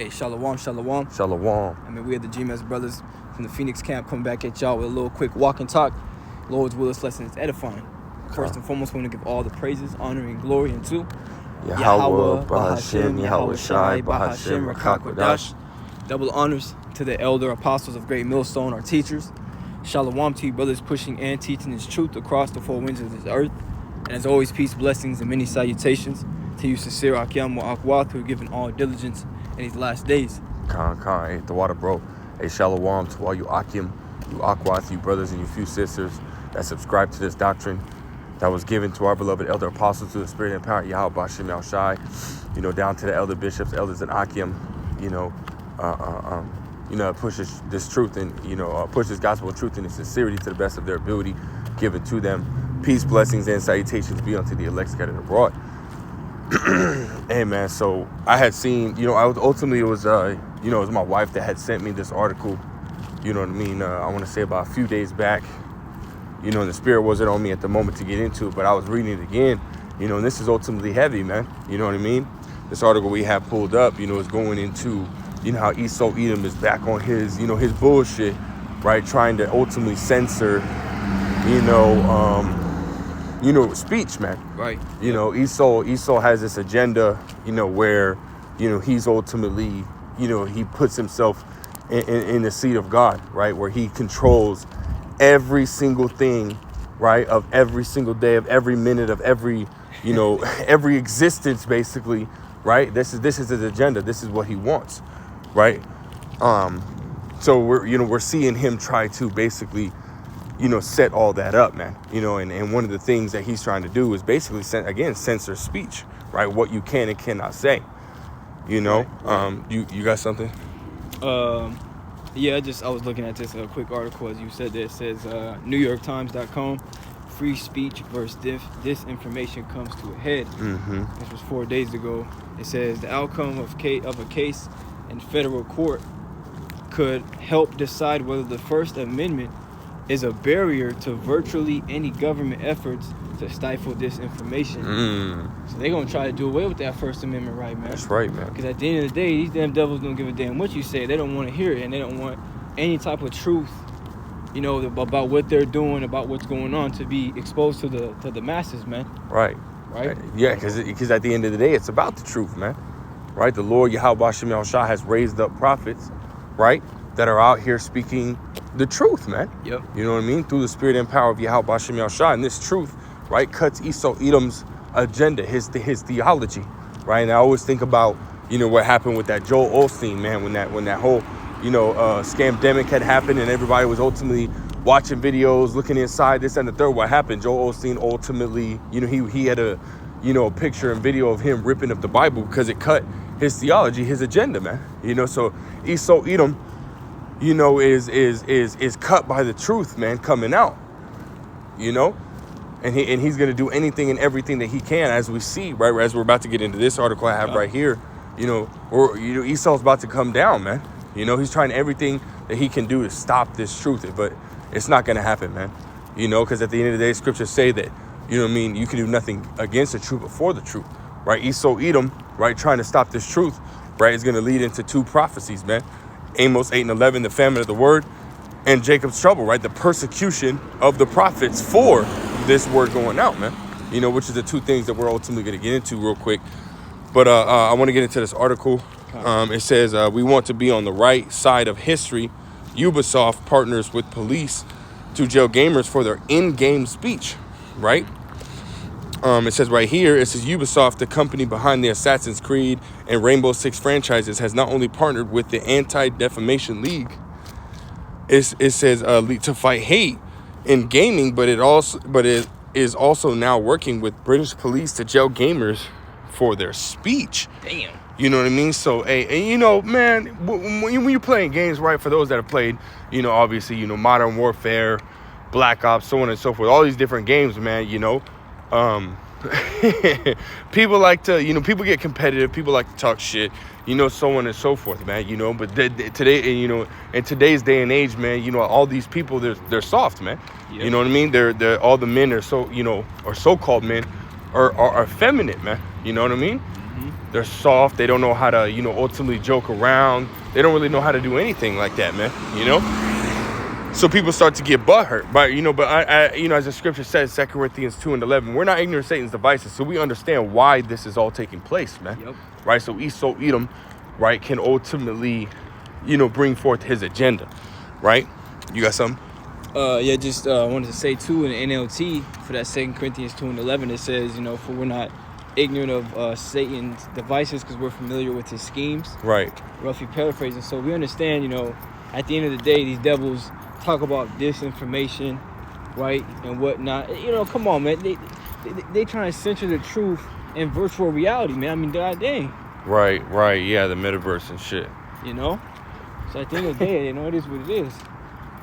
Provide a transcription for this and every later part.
Hey, shalom, shalom. Shalom. I mean, we are the GMS brothers from the Phoenix camp coming back at y'all with a little quick walk and talk. Lord's will, this lesson is edifying. First and foremost, we want to give all the praises, honor, and glory unto Yahweh, Bahashem, Yahweh Shai, Bahashem, Rakakwadash. Double honors to the elder apostles of Great Millstone, our teachers. Shalom to you brothers pushing and teaching His truth across the four winds of this earth. And as always, peace, blessings, and many salutations to you sincere Akyam wa Akwath, who are given all diligence in these last days. Hey, the water, bro. Hey, shalom to all you Akim, you Akwath, you brothers and you few sisters that subscribe to this doctrine that was given to our beloved elder apostles through the spirit and power, Yahweh Bashem Yahweh Shai, down to the elder bishops, elders, and Akim, pushes this truth and, pushes gospel truth and sincerity to the best of their ability given to them. Peace, blessings, and salutations be unto the elect scattered abroad. Hey, man, so I had seen, it was my wife that had sent me this article, I want to say about a few days back, and the spirit wasn't on me at the moment to get into it, but I was reading it again, and this is ultimately heavy, man, This article we have pulled up, is going into, how Esau Edom is back on his, his bullshit, right, trying to ultimately censor, speech, man. Right. Esau has this agenda, where, he's ultimately, he puts himself in the seat of God, right, where he controls every single thing, right, of every single day, of every minute, of every, every existence, basically, right? This is his agenda. This is what he wants, right? So we're seeing him try to basically, set all that up, man. And one of the things that he's trying to do is basically, censor speech, right? What you can and cannot say, You got something? Yeah, I was looking at this quick article, as you said, that it says NewYorkTimes.com, free speech versus disinformation comes to a head. Mm-hmm. This was 4 days ago. It says the outcome of a case in federal court could help decide whether the First Amendment is a barrier to virtually any government efforts to stifle disinformation. So they're going to try to do away with that First Amendment right, man. That's right, man. Because at the end of the day, these damn devils don't give a damn what you say. They don't want to hear it, and they don't want any type of truth, about what they're doing, about what's going on, to be exposed to the masses, man. Right. Yeah, because at the end of the day, it's about the truth, man. Right? The Lord Yahweh Bashem Yahweh Shai has raised up prophets, right, that are out here speaking the truth, man. Yep. You know what I mean? Through the spirit and power of Yahweh Bashem Yahweh Shai. And this truth, right, cuts Esau Edom's agenda, his theology, right? And I always think about, what happened with that Joel Osteen, man, when that whole, scamdemic had happened and everybody was ultimately watching videos, looking inside, this and the third. What happened? Joel Osteen ultimately, he had a picture and video of him ripping up the Bible because it cut his theology, his agenda, man. So Esau Edom, is cut by the truth, man, coming out, and he's going to do anything and everything that he can, as we see, right, as we're about to get into this article I have right here, Esau's about to come down, man. He's trying everything that he can do to stop this truth, but it's not going to happen, man, because at the end of the day, scriptures say that, you can do nothing against the truth but for the truth, right? Esau Edom, right, trying to stop this truth, right, is going to lead into two prophecies, man. Amos 8:11, the famine of the word, and Jacob's trouble, right? The persecution of the prophets for this word going out, man. Which is the two things that we're ultimately going to get into real quick. But I want to get into this article. It says, we want to be on the right side of history. Ubisoft partners with police to jail gamers for their in-game speech, right? It says right here, Ubisoft, the company behind the Assassin's Creed and Rainbow Six franchises, has not only partnered with the Anti-Defamation League, it says to fight hate in gaming, but it is also now working with British police to jail gamers for their speech. Damn. You know what I mean? So, man, when you're playing games, right, for those that have played, obviously, Modern Warfare, Black Ops, so on and so forth, all these different games, man, people like to, people get competitive, people like to talk shit, so on and so forth, man, but today, in today's day and age, man, all these people, they're soft, man. Yep. You know what I mean? They're all the men are so, or so-called men are effeminate, man. You know what I mean? Mm-hmm. They're soft. They don't know how to, ultimately joke around. They don't really know how to do anything like that, man. So people start to get butthurt. But, I as the scripture says, 2 Corinthians 2:11, we're not ignorant of Satan's devices. So we understand why this is all taking place, man. Yep. Right? So Esau, Edom, right, can ultimately, bring forth his agenda. Right? You got something? Just wanted to say too in the NLT for that 2 Corinthians 2:11, it says, for we're not ignorant of Satan's devices because we're familiar with his schemes. Right. Roughly paraphrasing. So we understand, at the end of the day, these devils talk about disinformation, right, and whatnot. Come on, man. They trying to censor the truth in virtual reality, man. I mean, god dang. Right. Yeah, the metaverse and shit. So at the end of the day, it is what it is.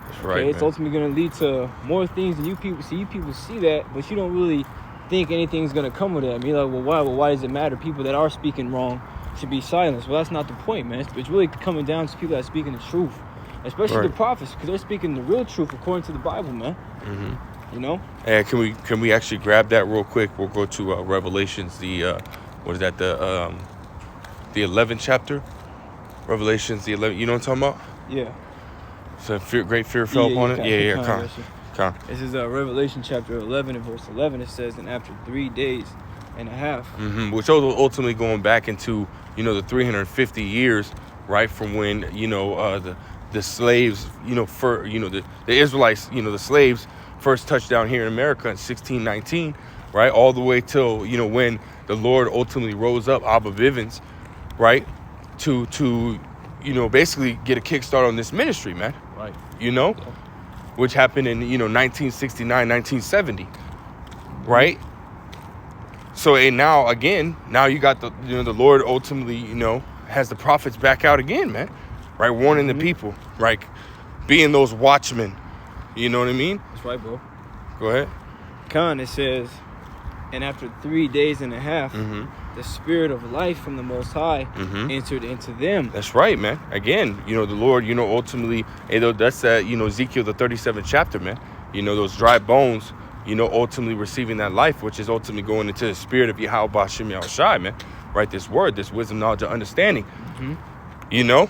That's right. It's ultimately going to lead to more things than you people see. You people see that, but you don't really think anything's going to come with it. I mean, like, well, why? Well, why does it matter? People that are speaking wrong should be silenced. Well, that's not the point, man. It's really coming down to people that are speaking the truth, especially the prophets, because they're speaking the real truth according to the Bible, man. Mm-hmm. Hey, can we actually grab that real quick? We'll go to Revelations, the 11th chapter. Revelations, the 11th. You know what I'm talking about? Yeah. So great fear fell upon it. Yeah. Come. This is Revelation chapter 11 and verse 11. It says, and after 3 days and a half. Which ultimately going back into, the 350 years, right, from when, the slaves, the Israelites, the slaves first touched down here in America in 1619, right, all the way till, when the Lord ultimately rose up Abba Bivens, right, to basically get a kickstart on this ministry, man. Right. Yeah. Which happened in, 1969, 1970, right? So, and now you got the, the Lord ultimately, has the prophets back out again, man, right? Warning the people, right? Being those watchmen, you know what I mean? That's right, bro. Go ahead. It says, and after 3 days and a half, the spirit of life from the Most High entered into them. That's right, man. Again, the Lord, ultimately, that's that, Ezekiel, the 37th chapter, man. Those dry bones, ultimately receiving that life, which is ultimately going into the spirit of Yahweh Ba'Shem Yahushai, man. Right? This word, this wisdom, knowledge, and understanding. That's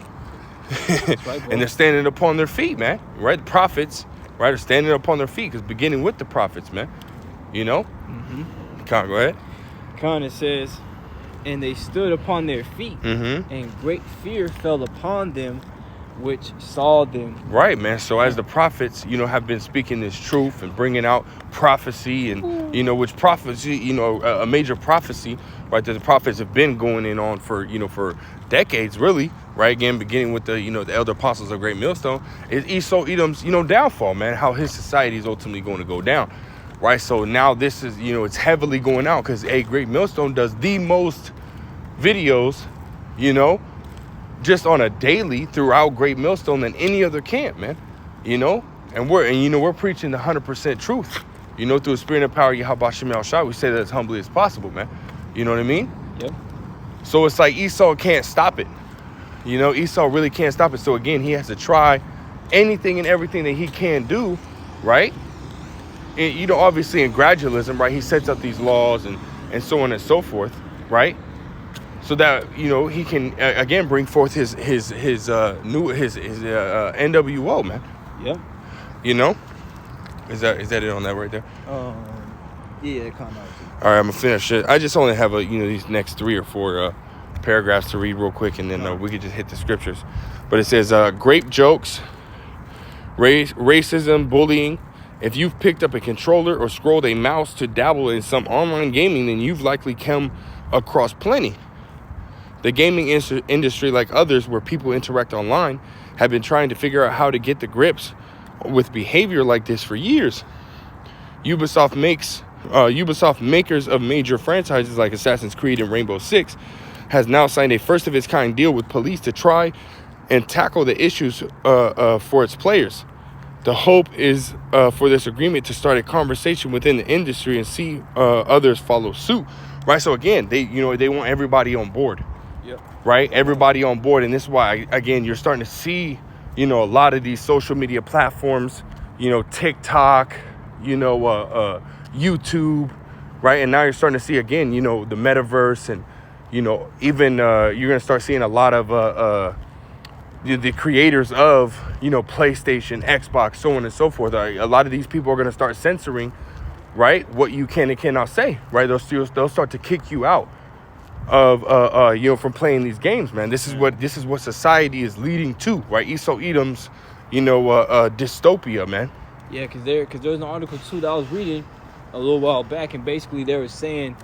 right, bro. And they're standing upon their feet, man. Right? The prophets, right, are standing upon their feet, because beginning with the prophets, man. Go ahead. It says, and they stood upon their feet, and great fear fell upon them which saw them. Right, man. So as the prophets, have been speaking this truth and bringing out prophecy and, which prophecy, a major prophecy, right, that the prophets have been going in on for, for decades, really, right? Again, beginning with the, the elder apostles of Great Millstone, is Esau Edom's, downfall, man, how his society is ultimately going to go down. Right, so now this is, it's heavily going out because Great Millstone does the most videos, just on a daily throughout Great Millstone than any other camp, man. And we're preaching the 100% truth, through the spirit and power of Yahweh Ba'Shem Yahushai. We say that as humbly as possible, man. You know what I mean? Yep. So it's like Esau can't stop it. Esau really can't stop it. So again, he has to try anything and everything that he can do, right? And, obviously in gradualism, right, he sets up these laws and so on and so forth, right? So that, he can, again, bring forth his NWO, man. Yep. Is that it on that right there? Yeah, come out. All right, I'm going to finish it. I just only have, these next 3 or 4 paragraphs to read real quick, and then we could just hit the scriptures. But it says, grape jokes, racism, bullying. If you've picked up a controller or scrolled a mouse to dabble in some online gaming, then you've likely come across plenty. The gaming industry, like others where people interact online, have been trying to figure out how to get the grips with behavior like this for years. Ubisoft makers of major franchises like Assassin's Creed and Rainbow Six has now signed a first-of-its-kind deal with police to try and tackle the issues for its players. The hope is for this agreement to start a conversation within the industry and see others follow suit. Right. So again, they want everybody on board. Yep. Right. Everybody on board. And this is why, again, you're starting to see, a lot of these social media platforms, TikTok, YouTube. Right. And now you're starting to see, again, the metaverse and, you know, even you're gonna start seeing a lot of the creators of, you know, PlayStation, Xbox, so on and so forth. A lot of these people are gonna start censoring, right, what you can and cannot say, right? They'll start to kick you out of you know, from playing these games, man. This is what society is leading to, right? Esau Edom's, you know, dystopia, man. Yeah, because there's an article too that I was reading a little while back, and basically they were saying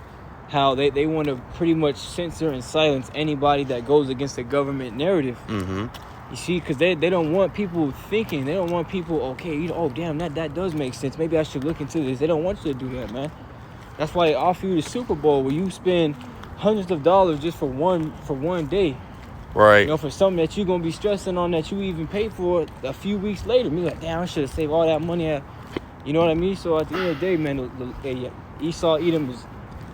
how they want to pretty much censor and silence anybody that goes against the government narrative. Mm-hmm. You see, because they don't want people thinking. They don't want people, okay, you know, oh damn, that does make sense. Maybe I should look into this. They don't want you to do that, man. That's why they offer you the Super Bowl, where you spend hundreds of dollars just for one day. Right. You know, for something that you're gonna be stressing on that you even paid for a few weeks later. Me like, damn, I should have saved all that money. You know what I mean? So at the end of the day, man, Esau Edom is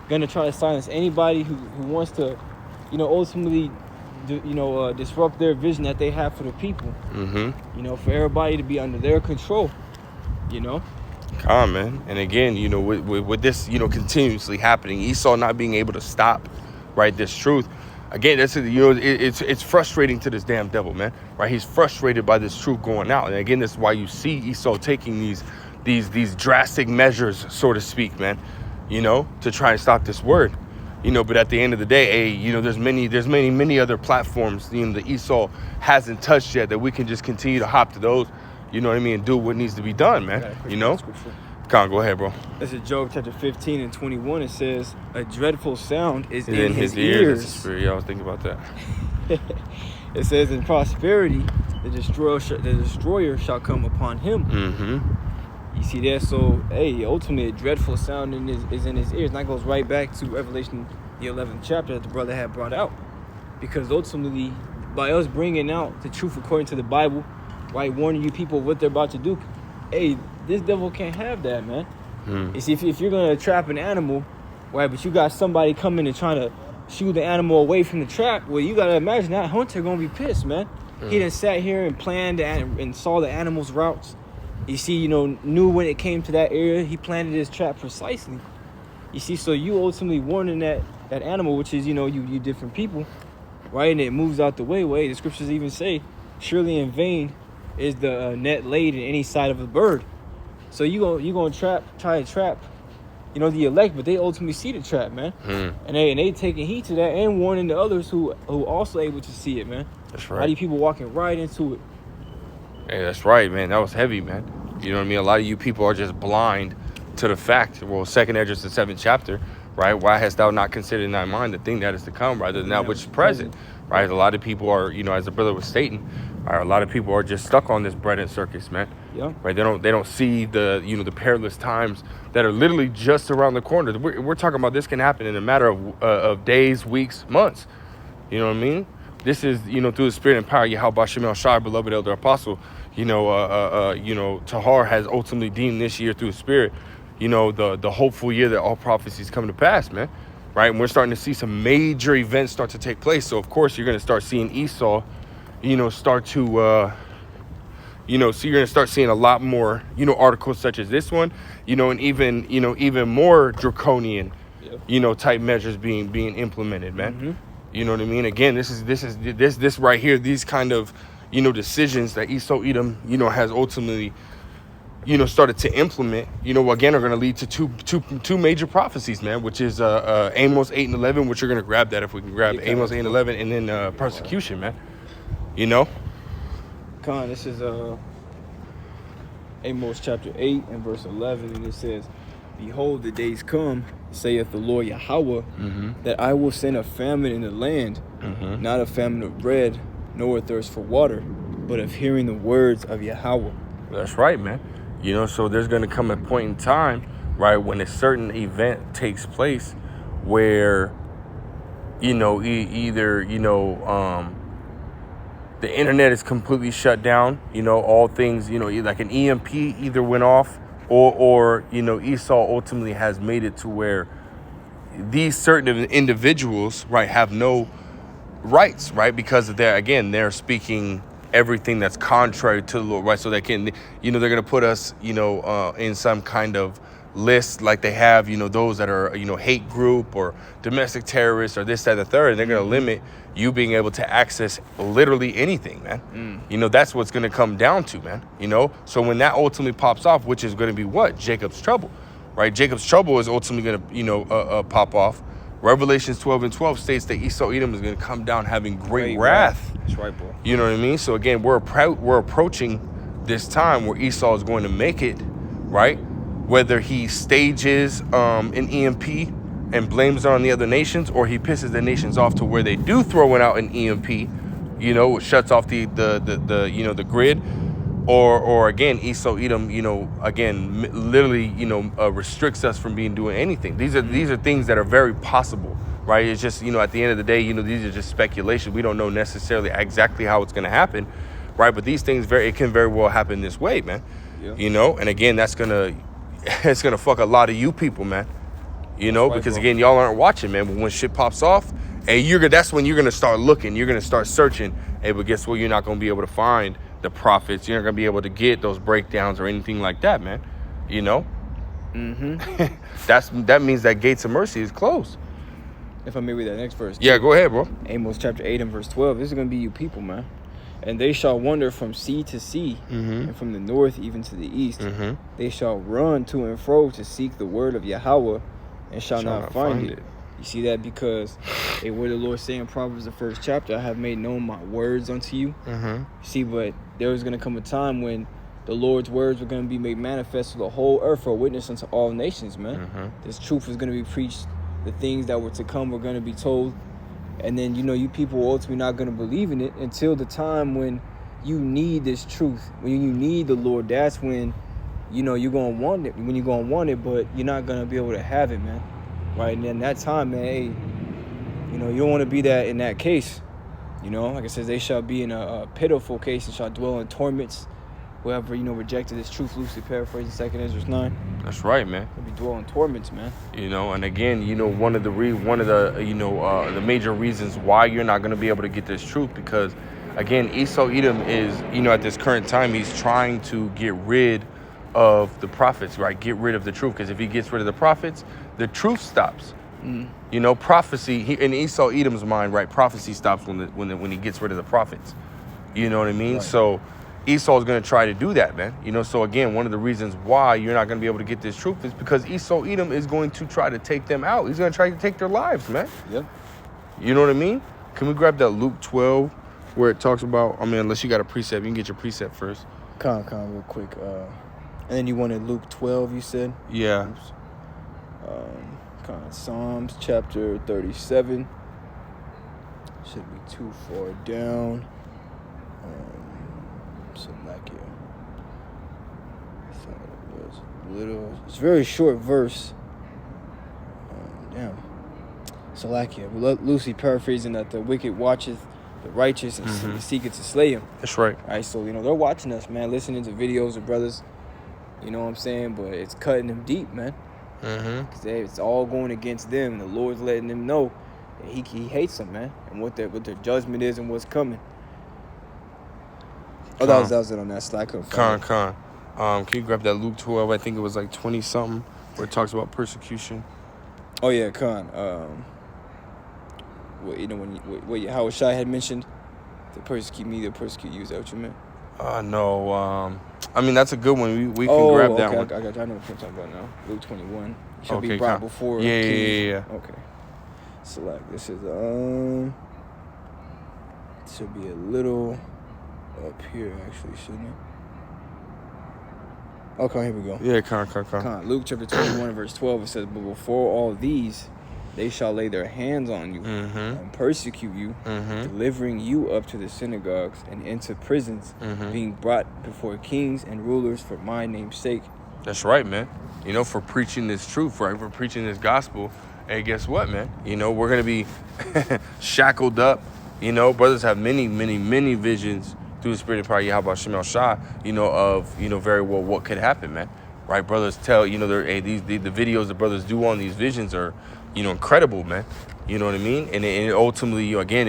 gonna try to silence anybody who wants to, you know, ultimately, disrupt their vision that they have for the people. Mm-hmm. You know, for everybody to be under their control. You know. Calm, man. And again, you know, with this, you know, continuously happening, Esau not being able to stop, right, this truth. Again, that's, you know, it's frustrating to this damn devil, man. Right? He's frustrated by this truth going out. And again, this is why you see Esau taking these drastic measures, so to speak, man. You know, to try and stop this word. You know, but at the end of the day, hey, you know, there's many other platforms, you know, that Esau hasn't touched yet, that we can just continue to hop to those. You know what I mean? And do what needs to be done, man. You know? Come on, go ahead, bro. This is Job chapter 15 and 21. It says, a dreadful sound is in his ears. That's the spirit. Yeah, I was thinking about that. It says, in prosperity, the destroyer shall come upon him. Mm-hmm. You see that? So, hey, ultimately, a dreadful sound is in his ears. And that goes right back to Revelation, the 11th chapter that the brother had brought out. Because ultimately, by us bringing out the truth according to the Bible, right, warning you people what they're about to do, hey, this devil can't have that, man. You see, if you're gonna trap an animal, right, but you got somebody coming and trying to shoot the animal away from the trap, well, you gotta imagine that hunter gonna be pissed, man. He done sat here and planned and saw the animal's routes. You see, you know, knew when it came to that area, he planted his trap precisely. You see, so you ultimately warning that animal, which is, you know, you different people, right, and it moves out the way. The scriptures even say, surely in vain is the net laid in any side of a bird. So you gonna try to trap, you know, the elect, but they ultimately see the trap, man. And they taking heed to that and warning the others who also able to see it, man. That's right. A lot of people walking right into it. Hey, that's right, man. That was heavy, man. You know what I mean? A lot of you people are just blind to the fact. Well, 2 Esdras, the 7th chapter, right? Why hast thou not considered in thy mind the thing that is to come rather than that which is present, right? A lot of people are, you know, as the brother was stating, a lot of people are just stuck on this bread and circus, man. Yeah. Right? They don't see the, you know, the perilous times that are literally just around the corner. We're talking about this can happen in a matter of days, weeks, months. You know what I mean? This is, you know, through the spirit and power, Yahweh Shemel Shai, beloved elder apostle, you know, Tahar has ultimately deemed this year through the spirit, you know, the hopeful year that all prophecies come to pass, man. Right? And we're starting to see some major events start to take place. So, of course, you're going to start seeing Esau, you know, start to, you know, so you're going to start seeing a lot more, you know, articles such as this one, you know, and even more draconian, you know, type measures being implemented, man. You know what I mean? Again, this right here, these kind of, you know, decisions that Esau Edom, you know, has ultimately, you know, started to implement, you know, again, are going to lead to two major prophecies, man, which is Amos 8 and 11, which you're going to grab that if we can grab Amos 8 and 11, and then persecution, man. You know? Con, this is Amos chapter 8 and verse 11, and it says, behold, the days come, saith the Lord Yahweh, that I will send a famine in the land, not a famine of bread, nor a thirst for water, but of hearing the words of Yahweh. That's right, man. You know, so there's going to come a point in time, right, when a certain event takes place where, you know, either, you know, the internet is completely shut down, you know, all things, you know, like an EMP either went off or, you know, Esau ultimately has made it to where these certain individuals, right, have no rights, right, because they're speaking everything that's contrary to the Lord, right? So they can, you know, they're going to put us, you know, in some kind of list like they have, you know, those that are, you know, hate group or domestic terrorists or this, that, and the third. They're going to limit you being able to access literally anything, man. You know, that's what's going to come down to, man. You know, so when that ultimately pops off, which is going to be what? Jacob's trouble, right? Jacob's trouble is ultimately going to, you know, pop off. Revelations 12:12 states that Esau Edom is going to come down having great wrath. That's right, bro. You know what I mean? So again, we're approaching this time where Esau is going to make it, right? Whether he stages an EMP and blames it on the other nations, or he pisses the nations off to where they do throw it out an EMP, you know, it shuts off the you know, the grid, or again, Esau Edom, you know, again, literally, you know, restricts us from doing anything. These are things that are very possible, right? It's just, you know, at the end of the day, you know, these are just speculation. We don't know necessarily exactly how it's going to happen, right? But these things it can very well happen this way, man. Yeah. You know, and again, it's gonna fuck a lot of you people, man. You know, because again, y'all aren't watching, man. But when shit pops off, and that's when you're gonna start looking, you're gonna start searching. Hey, but guess what? You're not gonna be able to find the prophets. You're not gonna be able to get those breakdowns or anything like that, man. You know. That means that gates of mercy is closed. If I may read that next verse. Yeah, go ahead, bro. Amos chapter 8 and verse 12. This is gonna be you people, man. And they shall wander from sea to sea, and from the north even to the east. They shall run to and fro to seek the word of Yahweh, and shall not find it. You see that? Because what the Lord say in Proverbs, the 1st chapter, I have made known my words unto you. See, but there was going to come a time when the Lord's words were going to be made manifest to the whole earth for a witness unto all nations, man. This truth was going to be preached. The things that were to come were going to be told. And then, you know, you people are ultimately not going to believe in it until the time when you need this truth. When you need the Lord, that's when, you know, you're going to want it. When you're going to want it, but you're not going to be able to have it, man. Right? And then that time, man, hey, you know, you don't want to be that in that case. You know, like it says, they shall be in a pitiful case and shall dwell in torments. Whoever, you know, rejected this truth, loosely paraphrasing 2 Ezra 9. That's right, man. They'll be dwelling torments, man. You know, and again, you know, one of the the major reasons why you're not going to be able to get this truth, because again, Esau Edom is, you know, at this current time, he's trying to get rid of the prophets, right? Get rid of the truth, because if he gets rid of the prophets, the truth stops. You know, prophecy in Esau Edom's mind, right? Prophecy stops when he gets rid of the prophets. You know what I mean? Right. So Esau's going to try to do that, man. You know, so again, one of the reasons why you're not going to be able to get this truth is because Esau Edom is going to try to take them out. He's going to try to take their lives, man. Yep. You know what I mean? Can we grab that Luke 12 where it talks about, I mean, unless you got a precept, you can get your precept first. Con, real quick. And then you wanted Luke 12, you said? Yeah. Psalms chapter 37. Should be too far down. It's a very short verse. Salakia. Loosely paraphrasing that the wicked watcheth the righteous and seeketh to slay him. That's right. All right, so, you know, they're watching us, man, listening to videos of brothers, you know what I'm saying? But it's cutting them deep, man. Because it's all going against them. The Lord's letting them know that he hates them, man, and what their judgment is and what's coming. Oh, that was it on that slide. Can you grab that Luke 12? I think it was like 20-something, where it talks about persecution. Oh, yeah, you know, what how Shai had mentioned, to persecute me, they'll persecute you. Is that what you meant? No. I mean, that's a good one. We can grab that one. I know what you're talking about now. Luke 21. Shall be brought before. Yeah. Okay. So, like, this is, should be a little up here, actually, shouldn't it? Okay, here we go. Yeah, con. Luke chapter 21, verse 12, it says, but before all these, they shall lay their hands on you and persecute you, delivering you up to the synagogues and into prisons, being brought before kings and rulers for my name's sake. That's right, man. You know, for preaching this truth, right? For preaching this gospel. Hey, guess what, man? You know, we're going to be shackled up. You know, brothers have many, many, many visions through the spirit of power, Yahweh Shem El Shah, you know, of, you know, very well what could happen, man. Right? Brothers tell, you know, the videos the brothers do on these visions are, you know, incredible, man. You know what I mean? And it ultimately, you know, again,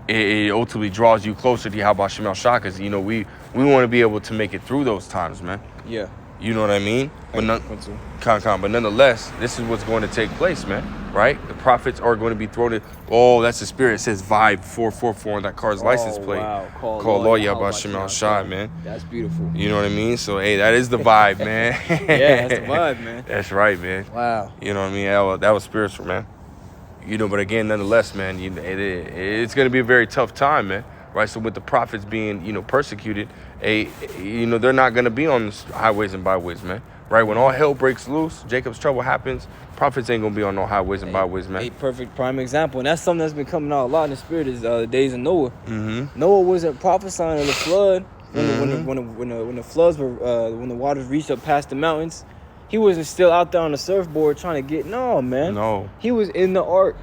it ultimately draws you closer to Yahweh Shem El Shah, because, you know, we want to be able to make it through those times, man. Yeah. You know what I mean? But but nonetheless, this is what's going to take place, man. Right? The prophets are going to be thrown in. Oh, that's the spirit. It says Vibe 444 on that car's license plate. Wow. Call Lawyer Bashim Al-Shai, man. That's beautiful. You know what I mean? So, hey, that is the vibe, man. Yeah, that's the vibe, man. That's right, man. Wow. You know what I mean? That was spiritual, man. You know, but again, nonetheless, man, it's going to be a very tough time, man. Right? So with the prophets being, persecuted, they're not going to be on the highways and byways, man. Right? When all hell breaks loose, Jacob's trouble happens, prophets ain't going to be on no highways and byways, man. A perfect prime example. And that's something that's been coming out a lot in the spirit is the days of Noah. Mm-hmm. Noah wasn't prophesying of the flood when the floods were, when the waters reached up past the mountains. He wasn't still out there on the surfboard trying to No. He was in the ark,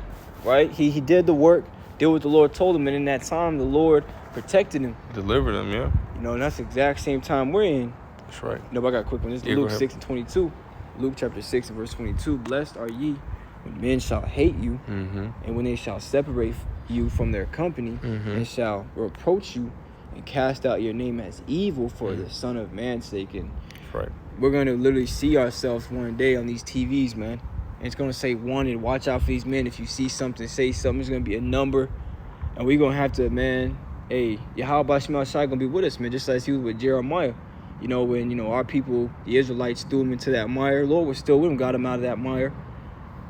right? He did the work, did what the Lord told him, and in that time, the Lord protected him. Delivered him, yeah. And that's the exact same time we're in. That's right. But I got a quick one. This is Luke 6:22. Luke chapter 6 and verse 22. Blessed are ye when men shall hate you, and when they shall separate you from their company, and shall reproach you, and cast out your name as evil for the Son of Man's sake. And That's right. we're going to literally see ourselves one day on these TVs, man. And it's going to say wanted, watch out for these men. If you see something, say something. It's going to be a number. And we're going to have to, man, Yahweh Shema Shai going to be with us, man, just like he was with Jeremiah. When, our people, the Israelites, threw him into that mire, Lord was still with him, got him out of that mire.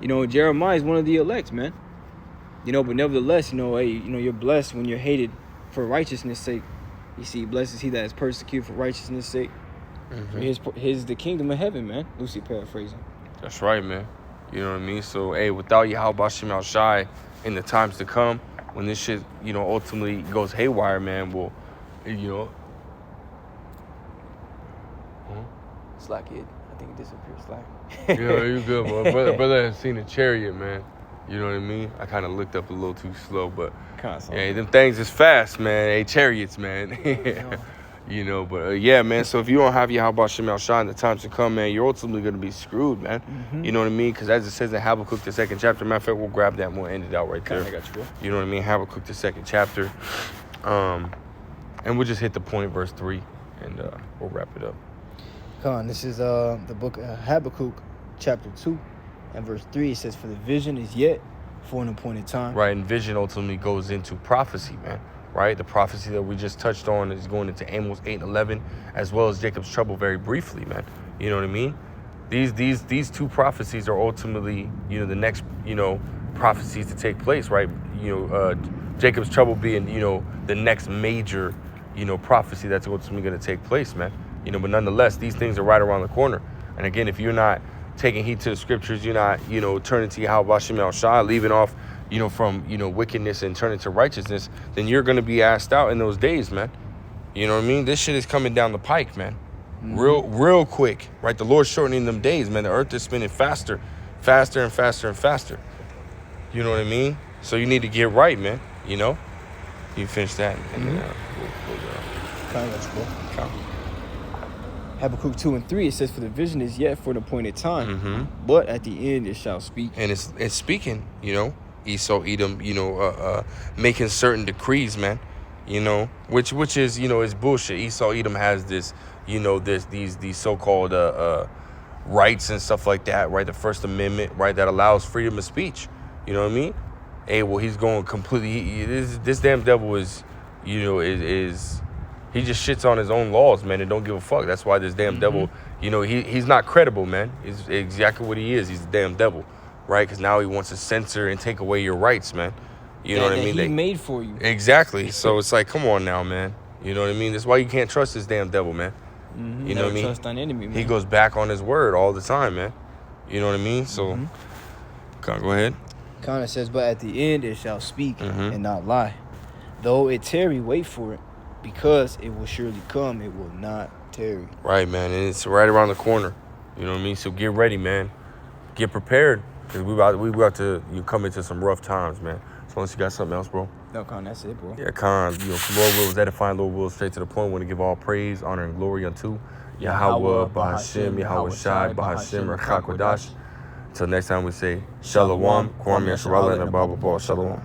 Jeremiah is one of the elect, man. But nevertheless, you're blessed when you're hated for righteousness' sake. You see, blessed is he that is persecuted for righteousness' sake. His the kingdom of heaven, man. Lucy paraphrasing. That's right, man. You know what I mean? So, without Yahweh Shem Shai in the times to come, when this shit, ultimately goes haywire, man, Slack it. I think it disappeared. Slack. Yeah, you good, bro. Brother has seen a chariot, man. You know what I mean? I kind of looked up a little too slow, but them things is fast, man. Chariots, man. Man. So if you don't have Yahweh Shem Shai in the times to come, man, you're ultimately going to be screwed, man. You know what I mean? Because as it says in Habakkuk, the 2nd chapter, matter of fact, we'll grab that and we'll end it out right there. I got you, bro. You know what I mean? Habakkuk, the 2nd chapter. And we'll just hit the point, verse 3, and we'll wrap it up. This is the book of Habakkuk, chapter 2, and verse 3. It says, for the vision is yet for an appointed time. Right, and vision ultimately goes into prophecy, man. Right, the prophecy that we just touched on is going into Amos 8:11, as well as Jacob's trouble very briefly, man. You know what I mean? These two prophecies are ultimately, the next, prophecies to take place, right? Jacob's trouble being, the next major, prophecy that's ultimately going to take place, man. But nonetheless, these things are right around the corner. And again, if you're not taking heed to the scriptures, you're not, turning to Yahweh Shem El Shai, leaving off, from, wickedness and turning to righteousness, then you're going to be asked out in those days, man. You know what I mean? This shit is coming down the pike, man. Real quick, right? The Lord's shortening them days, man. The earth is spinning faster and faster. You know what I mean? So you need to get right, man. You finish that, and then we'll go. Habakkuk 2 and 3, it says, for the vision is yet for an appointed time, but at the end it shall speak. And it's speaking, Esau, Edom, making certain decrees, man, which is, is bullshit. Esau, Edom has this, these so-called rights and stuff like that, right? The First Amendment, right? That allows freedom of speech. You know what I mean? He's going completely, this damn devil is, he just shits on his own laws, man, and don't give a fuck. That's why this damn devil, he's not credible, man. He's exactly what he is. He's a damn devil, right? Because now he wants to censor and take away your rights, man. You know what I mean? He made for you. Exactly. So it's like, come on now, man. You know what I mean? That's why you can't trust this damn devil, man. You know what I mean? Trust thine enemy, man. He goes back on his word all the time, man. You know what I mean? So, go ahead. It says, but at the end it shall speak and not lie. Though it tarry, wait for it. Because it will surely come, it will not tarry. Right, man, and it's right around the corner. You know what I mean? So get ready, man. Get prepared, because we about to come into some rough times, man. So unless you got something else, bro. No, that's it, bro. Yeah, Lord wills, edifying, Lord wills, straight to the point. We want to give all praise, honor, and glory unto Yahweh, Bahashem, Yahweh Shai, Bahashem, Rechak Wadash. Until next time, we say Shalom, Kwame Shalom, and Abba Shalom.